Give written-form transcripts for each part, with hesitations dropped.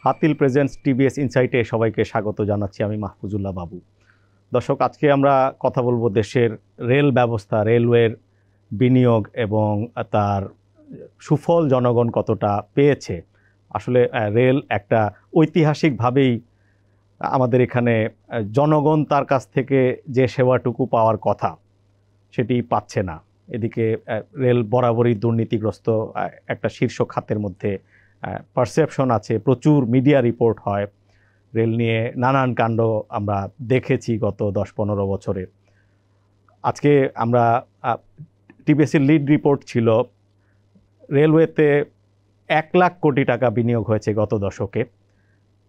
Hatil presents TBS ইনসাইটে সবাইকে স্বাগত জানাচ্ছি। আমি মাহফুজুল্লাহ বাবু। দর্শক, আজকে আমরা কথা বলবো দেশের রেল ব্যবস্থা, রেলওয়ের বিনিয়োগ এবং তার সুফল জনগণ কতটা পেয়েছে। আসলে রেল একটা ঐতিহাসিকভাবেই আমাদের এখানে জনগণ তার কাছ থেকে যে সেবাটুকু পাওয়ার কথা সেটি পাচ্ছে না। এদিকে রেল বরাবরই দুর্নীতিগ্রস্ত একটা শীর্ষ খাতের মধ্যে পারসেপশন আছে, প্রচুর মিডিয়া রিপোর্ট হয় রেল নিয়ে, নানান কাণ্ড আমরা দেখেছি গত 10-15 বছরে। আজকে আমরা টিবিএসের লিড রিপোর্ট ছিল রেলওয়েতে 1 লাখ কোটি টাকা বিনিয়োগ হয়েছে গত দশকে,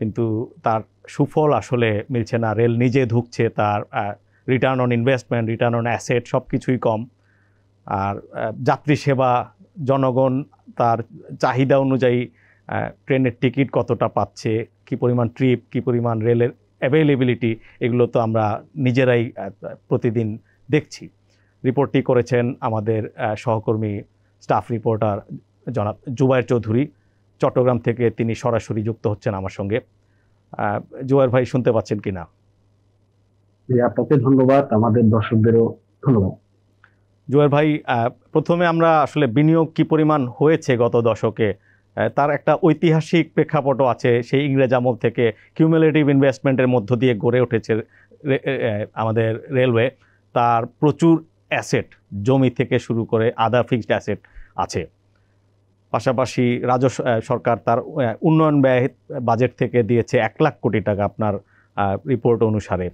কিন্তু তার সুফল আসলে মিলছে না। রেল নিজে ধুঁকছে, তার return on investment, return on asset সব কিছুই কম। আর যাত্রী সেবা, জনগণ তার চাহিদা অনুযায়ী ট্রেনের টিকিট কতটা পাচ্ছে, কি পরিমাণ ট্রিপ, কি পরিমাণ রেলের অ্যাভেলেবিলিটি, এগুলো তো আমরা নিজেরাই প্রতিদিন দেখছি। রিপোর্টটি করেছেন আমাদের সহকর্মী স্টাফ রিপোর্টার জনাব জুবায়ের চৌধুরী। চট্টগ্রাম থেকে তিনি সরাসরি যুক্ত হচ্ছেন আমার সঙ্গে। জুবায়ের ভাই, শুনতে পাচ্ছেন কিনা? আপনাকে ধন্যবাদ, আমাদের দর্শকদেরও ধন্যবাদ। জুবায়ের ভাই, প্রথমে আমরা আসলে বিনিয়োগ কি পরিমাণ হয়েছে গত দশকে তার একটা ঐতিহাসিক প্রেক্ষাপটও আছে। সেই ইংরেজ আমল থেকে কিউমুলেটিভ ইনভেস্টমেন্টের মধ্য দিয়ে গড়ে উঠেছে আমাদের রেলওয়ে। তার প্রচুর অ্যাসেট, জমি থেকে শুরু করে আদার ফিক্সড অ্যাসেট আছে। পাশাপাশি রাজস্ব সরকার তার উন্নয়ন ব্যয় বাজেট থেকে দিয়েছে 1 লাখ কোটি টাকা আপনার রিপোর্ট অনুসারে।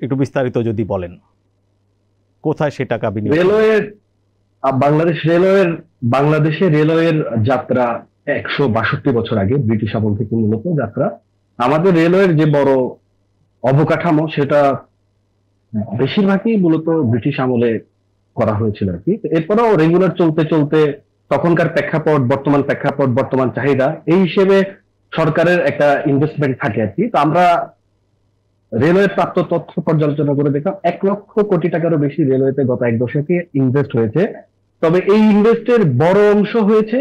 একটু বিস্তারিত যদি বলেন, কোথায় সে টাকা বিনিয়োগ? বাংলাদেশে রেলওয়ের যাত্রা 162 বছর আগে, ব্রিটিশ আমল থেকে মূলত যাত্রা। আমাদের রেলওয়ের যে বড় অবকাঠামো, সেটা বেশিরভাগই মূলত ব্রিটিশ আমলে করা হয়েছিল আর কি। এরপরেও রেগুলার চলতে চলতে তখনকার প্রেক্ষাপট, বর্তমান চাহিদা, এই হিসেবে সরকারের একটা ইনভেস্টমেন্ট থাকে আর কি। তো আমরা রেলওয়ের প্রাপ্ত তথ্য পর্যালোচনা করে দেখলাম 1 লক্ষ কোটি টাকারও বেশি রেলওয়েতে গত 1 দশকে ইনভেস্ট হয়েছে। তবে এই ইনভেস্টের বড় অংশ হয়েছে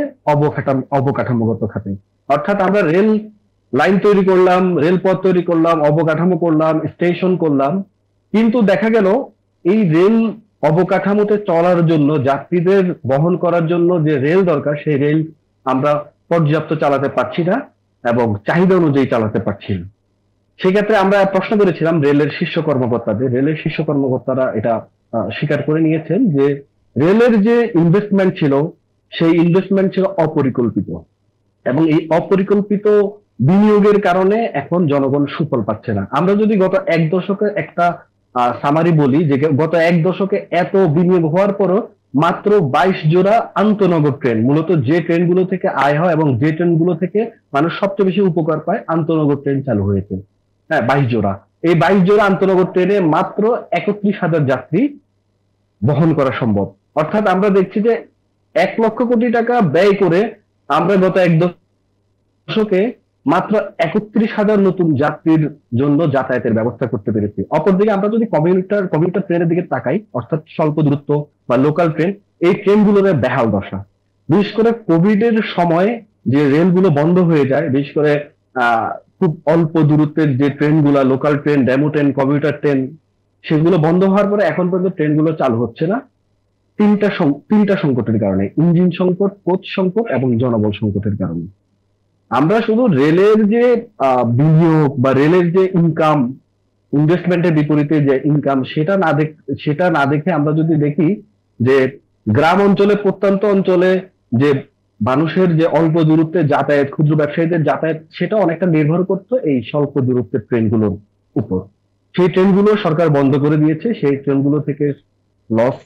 অবকাঠামোগত খাতে। অর্থাৎ আমরা রেল লাইন তৈরি করলাম, রেলপথ তৈরি করলাম, অবকাঠামো করলাম, স্টেশন করলাম, কিন্তু দেখা গেল এই রেল অবকাঠামোতে চলার জন্য, যাত্রীদের বহন করার জন্য যে রেল দরকার, সেই রেল আমরা পর্যাপ্ত চালাতে পারছি না এবং চাহিদা অনুযায়ী চালাতে পারছি না। সেক্ষেত্রে আমরা প্রশ্ন করেছিলাম রেলের শীর্ষ কর্মকর্তাদের। রেলের শীর্ষ কর্মকর্তারা এটা স্বীকার করে নিয়েছেন যে রেলের যে ইনভেস্টমেন্ট ছিল, সেই ইনভেস্টমেন্ট ছিল অপরিকল্পিত, এবং এই অপরিকল্পিত বিনিয়োগের কারণে এখন জনগণ সুফল পাচ্ছে না। আমরা যদি গত 1 দশকে একটা সামারি বলি, যে গত 1 দশকে এত বিনিয়োগ হওয়ার পরও মাত্র 22 জোড়া আন্তনগর ট্রেন, মূলত যে ট্রেনগুলো থেকে আয় হয় এবং যে ট্রেনগুলো থেকে মানুষ সবচেয়ে বেশি উপকার পায়, আন্তনগর ট্রেন চালু হয়েছে। হ্যাঁ, 22 জোড়া। এই 22 জোড়া আন্তনগর ট্রেনে মাত্র 31,000 যাত্রী বহন করা সম্ভব। অর্থাৎ আমরা দেখছি যে 1 লক্ষ কোটি টাকা ব্যয় করে আমরা গত 1 দশকে মাত্র 31,000 নতুন যাত্রীর জন্য যাতায়াতের ব্যবস্থা করতে পেরেছি। অপরদিকে আমরা যদি কমিউটার ট্রেনের দিকে তাকাই, অর্থাৎ স্বল্প দূরত্ব বা লোকাল ট্রেন, এই ট্রেনগুলোর বেহাল দশা। বিশেষ করে কোভিড এর সময় যে রেলগুলো বন্ধ হয়ে যায়, বিশেষ করে খুব অল্প দূরত্বের যে ট্রেনগুলো, local train, demo train, commuter train, সেগুলো বন্ধ হওয়ার পরে এখন পর্যন্ত ট্রেনগুলো চালু হচ্ছে না। তিনটা সংকটের কারণে: ইঞ্জিন সংকট, কোচ সংকট এবং জনবল সংকটের কারণে। আমরা শুধু রেলের যে বিনিয়োগ বা রেলের যে ইনকাম, ইনভেস্টমেন্টের বিপরীতে যে ইনকাম, সেটা না দেখে আমরা যদি দেখি যে গ্রাম অঞ্চলে, প্রত্যন্ত অঞ্চলে যে মানুষের যে অল্প দূরত্বে যাতায়াত, ক্ষুদ্র ব্যবসায়ীদের যাতায়াত, সেটা অনেকটা নির্ভর করতো এই স্বল্প দূরত্বের ট্রেনগুলোর উপর। সেই ট্রেনগুলো সরকার বন্ধ করে দিয়েছে। সেই ট্রেনগুলো থেকে লস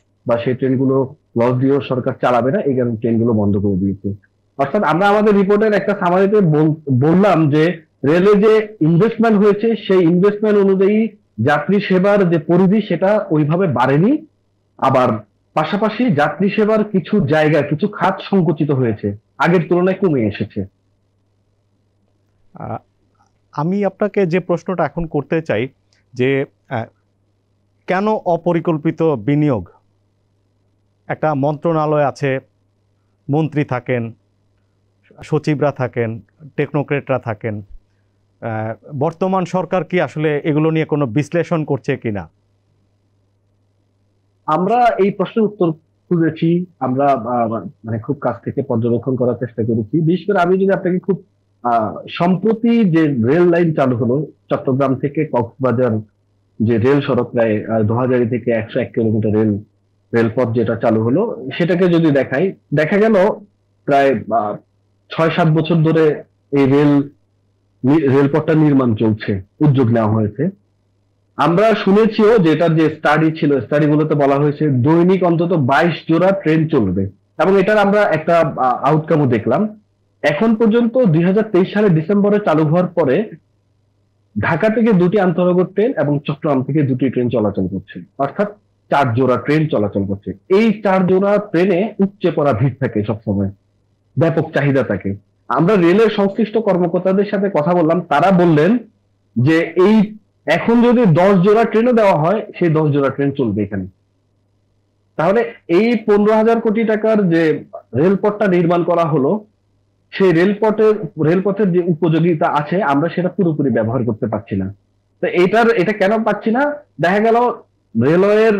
সেই ট্রেনগুলো লস দিয়েও সরকার চালাবে না, এই কারণে ট্রেনগুলো বন্ধ করে দিয়েছে। অর্থাৎ আমরা আমাদের রিপোর্টের একটা সামারিতে বললাম যে রেলে যে ইনভেস্টমেন্ট হয়েছে, সেই ইনভেস্টমেন্ট অনুযায়ী যাত্রী সেবার যে পরিধি, সেটা ওইভাবে বাড়েনি। আবার পাশাপাশি যাত্রী সেবার কিছু জায়গা, কিছু খাত সংকুচিত হয়েছে, আগের তুলনায় কমে এসেছে। আমি আপনাকে যে প্রশ্নটা এখন করতে চাই যে কেন অপরিকল্পিত বিনিয়োগ? একটা মন্ত্রণালয় আছে, মন্ত্রী থাকেন, সচিবরা থাকেন, টেকনোক্রেটরা থাকেন। বর্তমান সরকার কি আসলে এগুলো নিয়ে কোনো বিশ্লেষণ করছে কিনা? আমরা এই প্রশ্নের উত্তর খুঁজেছি, আমরা মানে খুব কাছ থেকে পর্যবেক্ষণ করার চেষ্টা করেছি। বিশেষ করে আমি যদি আপনাকে খুব সম্প্রতি যে রেল লাইন চালু হলো চট্টগ্রাম থেকে কক্সবাজার, যে রেল সড়ক প্রায় 2000 থেকে 101 কিলোমিটার রেলপথ যেটা চালু হলো, সেটাকে যদি দেখাই, দেখা গেল প্রায় 6-7 বছর ধরে এই রেলপথটা নির্মাণ চলছে, উদ্যোগ নেওয়া হয়েছে। আমরা শুনেছিও যে এটার যে স্টাডি ছিল, স্টাডি গুলোতে বলা হয়েছে দৈনিক অন্তত 22 জোড়া ট্রেন চলবে, এবং এটার আমরা একটা আউটকামও দেখলাম। এখন পর্যন্ত 2023 সালে ডিসেম্বরে চালু হওয়ার পরে ঢাকা থেকে 2টি আন্তনগর ট্রেন এবং চট্টগ্রাম থেকে 2টি ট্রেন চলাচল করছে, অর্থাৎ 4 জোড়া ট্রেন চলাচল করছে। এই 4 জোড়া ট্রেনে উপচে পড়া ভিড় থাকে সবসময়, ব্যাপক চাহিদা থাকে। আমরা রেলের সংশ্লিষ্ট কর্মকর্তাদের সাথে কথা বললাম, তারা বললেন যে এই এখন যদি 10 জোড়া ট্রেনও দেওয়া হয়, সেই 10 জোড়া ট্রেন চলবে এখানে। তাহলে এই 15,000 কোটি টাকার যে রেলপথটা নির্মাণ করা হলো, সেই রেলপথের যে উপযোগিতা আছে আমরা সেটা পুরোপুরি ব্যবহার করতে পারছি না। তো এটা কেন পাচ্ছি না? দেখা গেল রেলওয়ের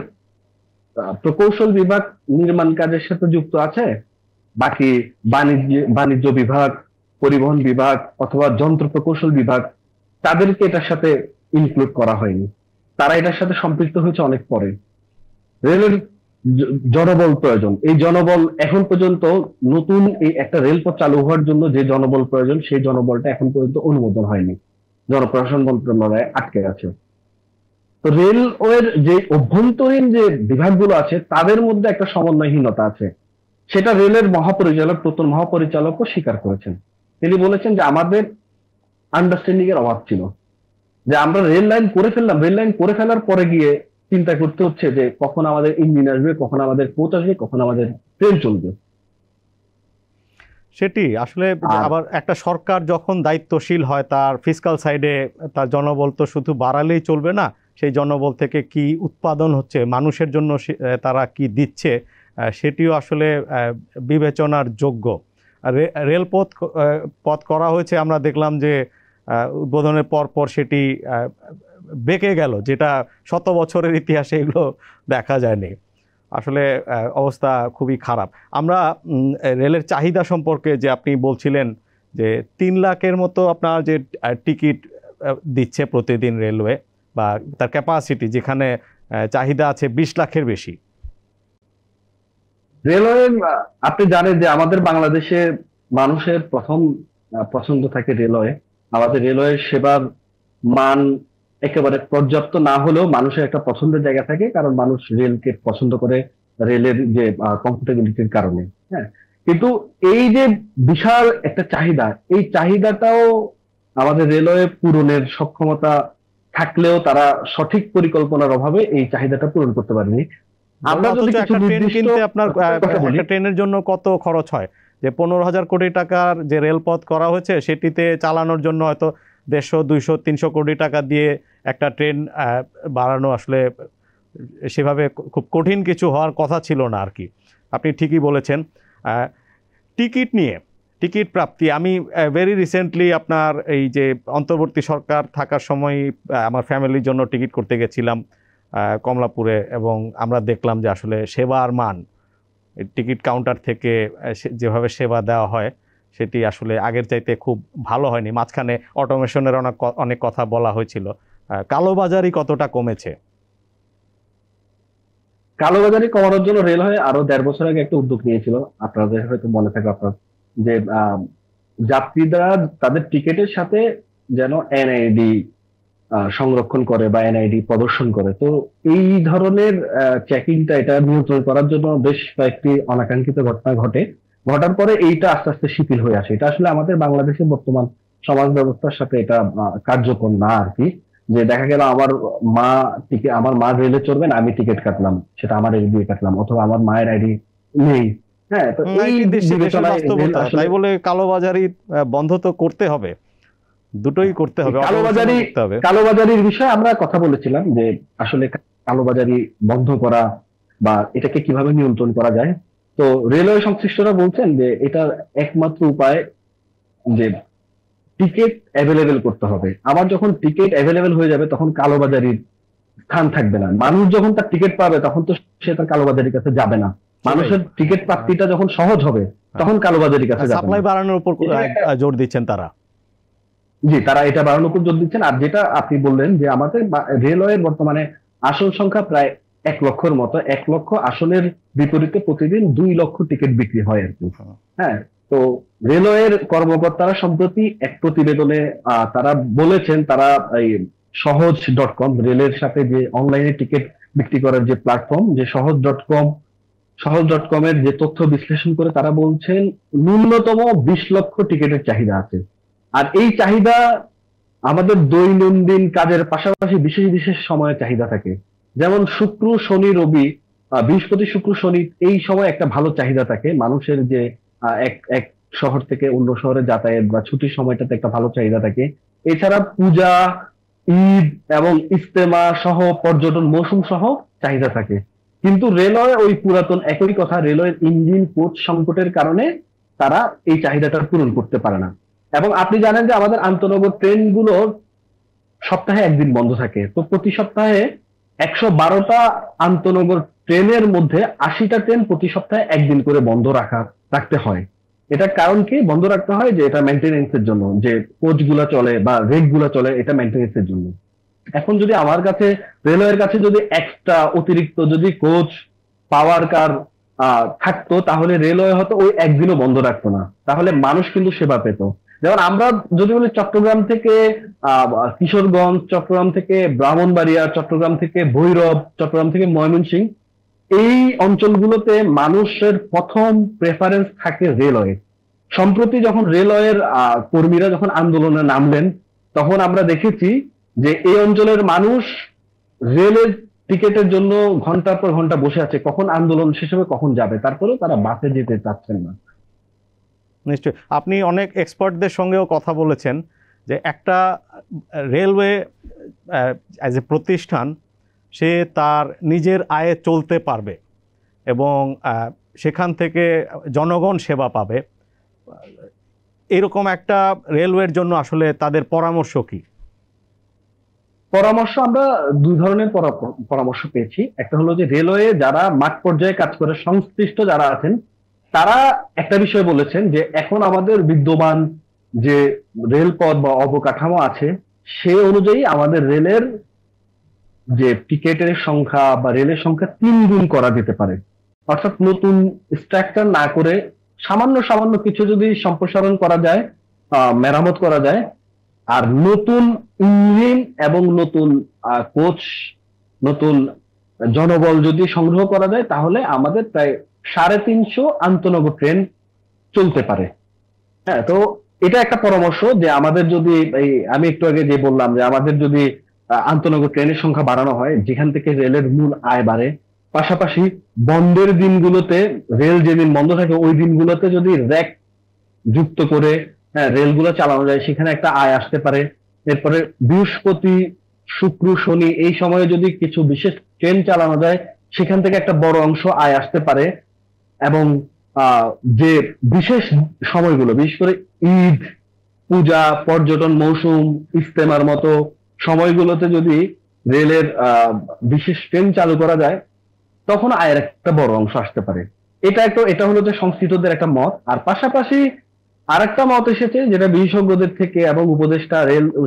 প্রকৌশল বিভাগ নির্মাণ কাজের সাথে যুক্ত আছে, বাকি বাণিজ্য বিভাগ, পরিবহন বিভাগ অথবা যন্ত্র প্রকৌশল বিভাগ, তাদেরকে এটার সাথে ইনক্লুড করা হয়নি। তারা এটার সাথে সম্পৃক্ত হয়েছে অনেক পরে। রেলের জনবল প্রয়োজন, এই জনবল এখন পর্যন্ত নতুন এই একটা রেলপথ চালু হওয়ার জন্য যে জনবল প্রয়োজন, সেই জনবলটা এখন পর্যন্ত অনুমোদন হয়নি, জনপ্রশাসন মন্ত্রণালয়ে আটকে আছে। তো রেলওয়ের যে অভ্যন্তরীণ যে বিভাগগুলো আছে তাদের মধ্যে একটা সমন্বয়হীনতা আছে, সেটা রেলের প্রথম মহাপরিচালকও স্বীকার করেছেন। তিনি বলেছেন যে আমাদের আন্ডারস্ট্যান্ডিং এর অভাব ছিল, যে আমরা রেল লাইন করে ফেলার পরে গিয়ে চিন্তা করতে হচ্ছে যে কখন আমাদের ইঞ্জিন আসবে, কখন আমাদের কোচ আসবে, কখন আমাদের ট্রেন চলবে। সেটি আসলে আবার একটা সরকার যখন দায়িত্বশীল হয়, তার ফিসকাল সাইডে তার জনবল তো শুধু বাড়ালেই চলবে না, সেই জনবল থেকে কি উৎপাদন হচ্ছে, মানুষের জন্য তারা কি দিচ্ছে, সেটিও আসলে বিবেচনার যোগ্য। পথ করা হয়েছে, আমরা দেখলাম যে উদ্বোধনের পর সেটি বেঁকে গেল, যেটা শত বছরের ইতিহাসে এগুলো দেখা যায়নি। আসলে অবস্থা খুবই খারাপ। আমরা রেলের চাহিদা সম্পর্কে যে আপনি বলছিলেন যে 3 লাখের মতো আপনার যে টিকিট দিচ্ছে প্রতিদিন রেলওয়ে, বা তার ক্যাপাসিটি, যেখানে চাহিদা আছে 20 লাখের বেশি। রেলওয়ে, আপনি জানেন যে আমাদের বাংলাদেশে মানুষের প্রথম পছন্দ থাকে রেলওয়ে। আমাদের রেলওয়ের সেবার মান একেবারে পর্যাপ্ত না হলেও মানুষের একটা পছন্দের জায়গা থাকে, কারণ মানুষ রেলকে পছন্দ করে রেলের যে কমফোর্টেবিলিটির কারণে। হ্যাঁ, কিন্তু এই যে বিশাল একটা চাহিদা, এই চাহিদাটাও আমাদের রেলওয়ে পূরণের সক্ষমতা থাকলেও তারা সঠিক পরিকল্পনার অভাবে এই চাহিদাটা পূরণ করতে পারেনি। আমরা যদি একটা ট্রেন কিনতে আপনার একটা ট্রেনের জন্য কত খরচ হয়, যে 15,000 কোটি টাকার যে রেলপথ করা হয়েছে, সেটিতে চালানোর জন্য হয়তো 150, 200, 300 কোটি টাকা দিয়ে একটা ট্রেন বাড়ানো আসলে সেভাবে খুব কঠিন কিছু হওয়ার কথা ছিল না আর কি। আপনি ঠিকই বলেছেন। টিকিট প্রাপ্তি, আমি ভেরি রিসেন্টলি আপনার এই যে অন্তর্বর্তী সরকার থাকার সময় আমার ফ্যামিলির জন্য টিকিট করতে গেছিলাম কমলাপুরে, এবং আমরা দেখলাম যে আসলে সেবার মান, টিকিট কাউন্টার থেকে যেভাবে সেবা দেওয়া হয় সেটি আসলে আগের চাইতে খুব ভালো হয়নি। মাঝখানে অটোমেশনের অনেক কথা বলা হয়েছিল। কালোবাজারি কতটা কমেছে? কালোবাজারি কমানোর জন্য রেলওয়ে আরো 1.5 বছর আগে একটা উদ্যোগ নিয়েছিল, আপনাদের হয়তো মনে থাকবে আপনার, যে যাত্রীরা তাদের টিকিটের সাথে যেন এনআইডি সংরক্ষণ করে বা এনআইডি প্রদর্শন করে। তো এই ধরনের চেকিংটা, এটা নিয়ন্ত্রণ করার জন্য বেশ কয়েকটি অনাকাঙ্ক্ষিত ঘটনা ঘটার পরে এইটা আস্তে আস্তে শিথিল হয়ে আসে। এটা আসলে আমাদের বাংলাদেশের বর্তমান সমাজ ব্যবস্থার সাথে এটা কার্যকর না আর কি। যে দেখা গেল আমার মা রেলে চড়বেন, আমি টিকিট কাটলাম, সেটা আমার আইডি দিয়ে কাটলাম, অথবা আমার মায়ের আইডি নেই। হ্যাঁ, তো এই তাই বলে কালোবাজারি বন্ধ তো করতে হবে, দুটোই করতে হবে। কালোবাজারির বিষয়ে আমরা কথা বলেছিলাম যে আসলে কালোবাজারি বন্ধ করা বা এটাকে কিভাবে নিয়ন্ত্রণ করা যায়। তো রেলওয়ে সংশ্লিষ্টরা বলছেন যে এটার একমাত্র উপায় যে টিকিট অ্যাভেলেবেল করতে হবে। আমার যখন টিকিট অ্যাভেলেবেল হয়ে যাবে তখন কালোবাজারির স্থান থাকবে না। মানুষ যখন তার টিকিট পাবে তখন তো সে তার কালোবাজারির কাছে যাবে না। মানুষের টিকিট প্রাপ্তিটা যখন সহজ হবে তখন কালোবাজারির কাছে যাবে না। সাপ্লাই বাড়ানোর উপর জোর দিচ্ছেন তারা। জি, তারা এটা বাড়ানোর উপর জোর দিচ্ছেন। আর যেটা আপনি বললেন যে আমাদের রেলওয়ের বর্তমানে আসন সংখ্যা প্রায় 1 লক্ষর মতো। 1 লক্ষ আসনের বিপরীতে প্রতিদিন 2 লক্ষ টিকিট বিক্রি হয় আর কি। হ্যাঁ, তো রেলওয়ের কর্মকর্তারা সম্প্রতি এক প্রতিবেদনে তারা বলেছেন, তারা এই সহজ.কম, রেলের সাথে যে অনলাইনে টিকিট বিক্রি করার যে প্ল্যাটফর্ম, যে সহজ.কম এর যে তথ্য বিশ্লেষণ করে তারা বলছেন ন্যূনতম 20 লক্ষ টিকিটের চাহিদা আছে। আর এই চাহিদা আমাদের দৈনন্দিন কাজের পাশাপাশি বিশেষ বিশেষ সময়ে চাহিদা থাকে। যেমন শুক্র শনি রবি, বৃহস্পতি শুক্র শনি এই সময় একটা ভালো চাহিদা থাকে মানুষের, যে এক এক শহর থেকে অন্য শহরে যাতায়াত বা ছুটির সময়টাতে একটা ভালো চাহিদা থাকে। এছাড়া পূজা, ঈদ এবং ইজতেমা সহ পর্যটন মৌসুম সহ চাহিদা থাকে। কিন্তু রেলওয়ে ওই পুরাতন একই কথা, রেলওয়ের ইঞ্জিন কোচ সংকটের কারণে তারা এই চাহিদাটা পূরণ করতে পারে না। এবং আপনি জানেন যে আমাদের আন্তনগর ট্রেনগুলো সপ্তাহে একদিন বন্ধ থাকে। তো প্রতি সপ্তাহে 112টা আন্তনগর ট্রেনের মধ্যে 80টা ট্রেন প্রতি সপ্তাহে একদিন করে বন্ধ রাখতে হয়। এটার কারণ কি? বন্ধ রাখতে হয় যে এটা মেনটেনেন্সের জন্য, যে কোচ গুলা চলে বা রেক গুলা চলে, এটা মেনটেনেন্সের জন্য। এখন যদি আমার কাছে, রেলওয়ের কাছে যদি এক্সট্রা অতিরিক্ত যদি কোচ, পাওয়ার কার থাকতো, তাহলে রেলওয়ে হয়তো ওই একদিনও বন্ধ রাখতো না, তাহলে মানুষ কিন্তু সেবা পেত। যেমন আমরা যদি বলি চট্টগ্রাম থেকে কিশোরগঞ্জ, চট্টগ্রাম থেকে ব্রাহ্মণবাড়িয়া, চট্টগ্রাম থেকে ভৈরব, চট্টগ্রাম থেকে ময়মনসিংহ, এই অঞ্চলগুলোতে মানুষের প্রথম প্রেফারেন্স থাকে রেলওয়ে। সম্প্রতি যখন রেলওয়ের কর্মীরা যখন আন্দোলনে নামলেন, তখন আমরা দেখেছি যে এই অঞ্চলের মানুষ রেলের টিকেটের জন্য ঘন্টার পর ঘন্টা বসে আছে, কখন আন্দোলন শেষ হবে, কখন যাবে, তারপরেও তারা বাসে যেতে চাচ্ছেন না। নিশ্চয়ই আপনি অনেক এক্সপার্টদের সঙ্গেও কথা বলেছেন যে একটা রেলওয়ে অ্যাজ এ প্রতিষ্ঠান সে তার নিজের আয়ে চলতে পারবে এবং সেখান থেকে জনগণ সেবা পাবে, এরকম একটা রেলওয়ের জন্য আসলে তাদের পরামর্শ কি? পরামর্শ আমরা দুই ধরনের পরামর্শ পেয়েছি। একটা হলো যে রেলওয়ে যারা মাঠ পর্যায়ে কাজ করে সংশ্লিষ্ট যারা আছেন, তারা একটা বিষয় বলেছেন যে এখন আমাদের বিদ্যমান যে রেলপথ বা অবকাঠামো আছে সে অনুযায়ী আমাদের রেলের যে টিকেটের সংখ্যা বা রেলের সংখ্যা 3 গুণ করা যেতে পারে। অর্থাৎ নতুন স্ট্রাকচার না করে সামান্য সামান্য কিছু যদি সম্প্রসারণ করা যায়, মেরামত করা যায়, আর নতুন ইঞ্জিন এবং নতুন কোচ, নতুন জনবল যদি সংগ্রহ করা যায়, তাহলে আমাদের প্রায় 350 আন্তনগর ট্রেন চলতে পারে। হ্যাঁ, তো এটা একটা পরামর্শ যে আমাদের যদি আমি একটু আগে যে বললাম যে আমাদের যদি আন্তনগর ট্রেনের সংখ্যা বাড়ানো হয়, যেখান থেকে রেলের মূল আয় বাড়ে, পাশাপাশি বন্ধের দিনগুলোতে, রেল যেদিন বন্ধ থাকে ওই দিনগুলোতে যদি র্যাক যুক্ত করে রেলগুলো চালানো যায়, সেখানে একটা আয় আসতে পারে। এরপরে বৃহস্পতি শুক্র শনি এই সময়ে যদি কিছু বিশেষ ট্রেন চালানো যায়, সেখান থেকে একটা বড় অংশ আয় আসতে পারে। এবং যে বিশেষ সময়গুলো, বিশেষ করে ঈদ, পূজা, পর্যটন মৌসুম, ইজতেমার মতো সময়গুলোতে যদি রেলের বিশেষ ট্রেন চালু করা যায়, তখন আয়ের একটা বড় অংশ আসতে পারে। এটা হলো যে সংশ্লিষ্টদের একটা মত। আর পাশাপাশি আরেকটা মত এসেছে যেটা বিশেষজ্ঞদের থেকে, এবং উপদেষ্টা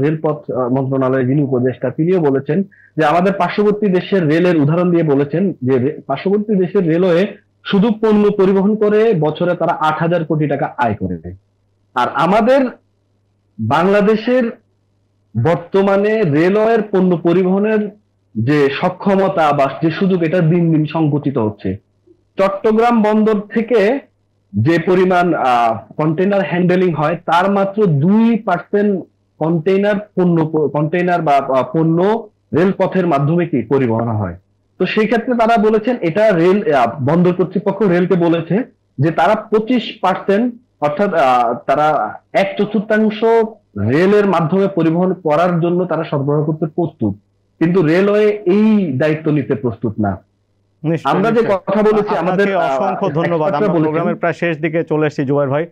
রেলপথ মন্ত্রণালয়ের যিনি উপদেষ্টা তিনিও বলেছেন যে আমাদের পার্শ্ববর্তী দেশের রেলের উদাহরণ দিয়ে বলেছেন যে পার্শ্ববর্তী দেশের রেলওয়ে শুধু পণ্য পরিবহন করে বছরে তারা 8,000 কোটি টাকা আয় করে দেয়। আর আমাদের বাংলাদেশের বর্তমানে রেলওয়ের পণ্য পরিবহনের যে সক্ষমতা বা যে সুযোগ, এটা দিন দিন সংকুচিত হচ্ছে। চট্টগ্রাম বন্দর থেকে যে পরিমাণ কন্টেইনার হ্যান্ডেলিং হয়, তার মাত্র 2% কন্টেইনার বা পণ্য রেলপথের মাধ্যমে কি পরিবহন হয়। তো সেই ক্ষেত্রে তারা বলেছেন, এটা রেল বন্দর কর্তৃপক্ষ রেলকে বলেছে যে তারা 25%, অর্থাৎ তারা 1/4 রেলের মাধ্যমে পরিবহন করার জন্য তারা সরবরাহ করতে প্রস্তুত, কিন্তু রেলওয়ে এই দায়িত্ব নিতে প্রস্তুত না। আমরা যে কথা বলেছি, আমাদের অসংখ্য ধন্যবাদ। আমরা প্রোগ্রামের প্রায় শেষ দিকে চলে এসেছি জুবায়ের ভাই।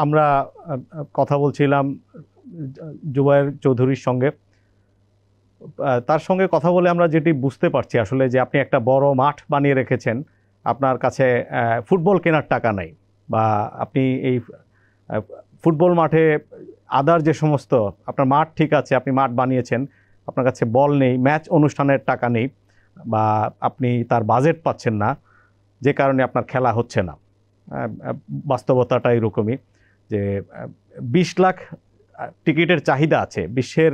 আমরা কথা বলছিলাম জুবায়ের চৌধুরীর সঙ্গে। তার সঙ্গে কথা বলে আমরা যেটি বুঝতে পারছি আসলে যে আপনি একটা বড় মাঠ বানিয়ে রেখেছেন, আপনার কাছে ফুটবল কেনার টাকা নাই, বা আপনি এই ফুটবল মাঠে আদার যে সমস্ত আপনার মাঠ ঠিক আছে, আপনি মাঠ বানিয়েছেন, আপনার কাছে বল নেই, ম্যাচ অনুষ্ঠানের টাকা নেই, বা আপনি তার বাজেট পাচ্ছেন না, যে কারণে আপনার খেলা হচ্ছে না। বাস্তবতাটা এরকমই যে 20 লাখ টিকিটের চাহিদা আছে বিশ্বের।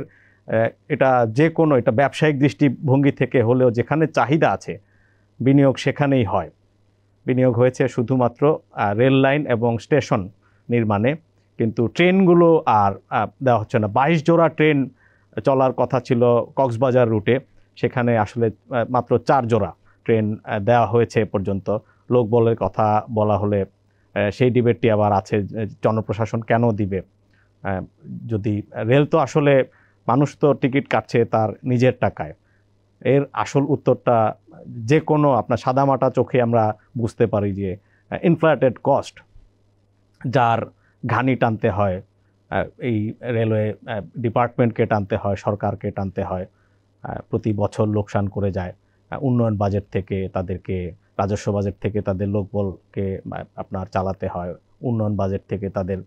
এটা যে কোনো, এটা ব্যবসায়িক দৃষ্টিভঙ্গি থেকে হলেও যেখানে চাহিদা আছে বিনিয়োগ সেখানেই হয়। বিনিয়োগ হয়েছে শুধুমাত্র রেল লাইন এবং স্টেশন নির্মাণে, কিন্তু ট্রেনগুলো আর দেওয়া হচ্ছে না। 22 জোড়া ট্রেন চলার কথা ছিল কক্সবাজার রুটে, সেখানে আসলে মাত্র 4 জোড়া ট্রেন দেওয়া হয়েছে এ পর্যন্ত। লোকবলের কথা বলা হলে সেই ডিবেটটি আবার আছে, জনপ্রশাসন কেন দিবে যদি রেল, তো আসলে মানুষ তো টিকিট কাটছে তার নিজের টাকায়। এর আসল উত্তরটা যে কোনো আপনার সাদামাটা চোখে আমরা বুঝতে পারি যে ইনফ্লেটেড কস্ট, যার ঘানি টানতে হয় এই রেলওয়ে ডিপার্টমেন্টকে, টানতে হয় সরকারকে, টানতে হয়, প্রতি বছর লোকসান করে যায়। উন্নয়ন বাজেট থেকে তাদেরকে, রাজস্ব বাজেট থেকে তাদের লোকবলকে আপনার চালাতে হয়, উন্নয়ন বাজেট থেকে তাদের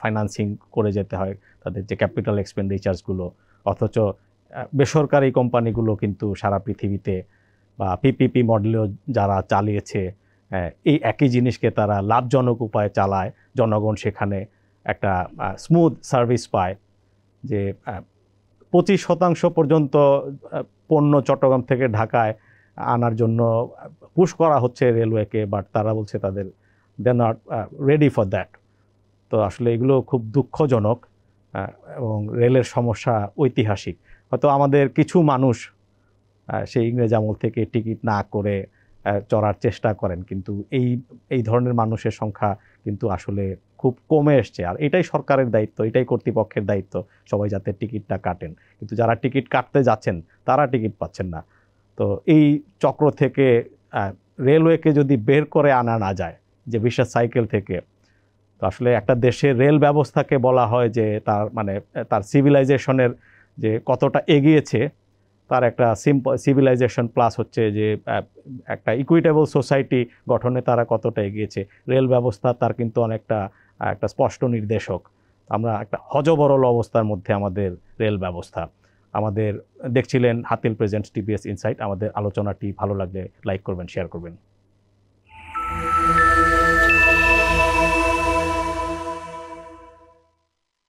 ফাইন্যান্সিং করে যেতে হয় তাদের যে ক্যাপিটাল এক্সপেন্ডিচার্সগুলো। অথচ বেসরকারি কোম্পানিগুলো কিন্তু সারা পৃথিবীতে বা পিপিপি মডেলেও যারা চালিয়েছে এই একই জিনিসকে তারা লাভজনক উপায়ে চালায়, জনগণ সেখানে একটা স্মুথ সার্ভিস পায়। যে 25% পর্যন্ত পণ্য চট্টগ্রাম থেকে ঢাকায় আনার জন্য পুশ করা হচ্ছে রেলওয়েকে, বাট তারা বলছে তাদের they not ready for that. তো আসলে এগুলো খুব দুঃখজনক, এবং রেলের সমস্যা ঐতিহাসিক। হয়তো আমাদের কিছু মানুষ সেই ইংরেজ আমল থেকে টিকিট না করে চড়ার চেষ্টা করেন, কিন্তু এই ধরনের মানুষের সংখ্যা কিন্তু আসলে খুব কমে এসছে। আর এটাই সরকারের দায়িত্ব, এটাই কর্তৃপক্ষের দায়িত্ব, সবাই যাতে টিকিটটা কাটেন। কিন্তু যারা টিকিট কাটতে যাচ্ছেন তারা টিকিট পাচ্ছেন না। তো এই চক্র থেকে রেলওয়েকে যদি বের করে আনা না যায়, যে বিশেষ সাইকেল থেকে, তো আসলে একটা দেশের রেল ব্যবস্থাকে বলা হয় যে তার মানে তার সিভিলাইজেশনের যে কতটা এগিয়েছে, তার একটা সিভিলাইজেশন প্লাস হচ্ছে যে একটা ইকুইটেবল সোসাইটি গঠনে তারা কতটা এগিয়েছে। রেল ব্যবস্থা তার কিন্তু অনেকটা একটা স্পষ্ট নির্দেশক। আমরা একটা হযবরল অবস্থার মধ্যে আমাদের রেল ব্যবস্থা। আমাদের দেখছিলেন হাতিল প্রেজেন্টস টিবিএস ইনসাইট। আমাদের আলোচনাটি ভালো লাগলে লাইক করবেন, শেয়ার করবেন।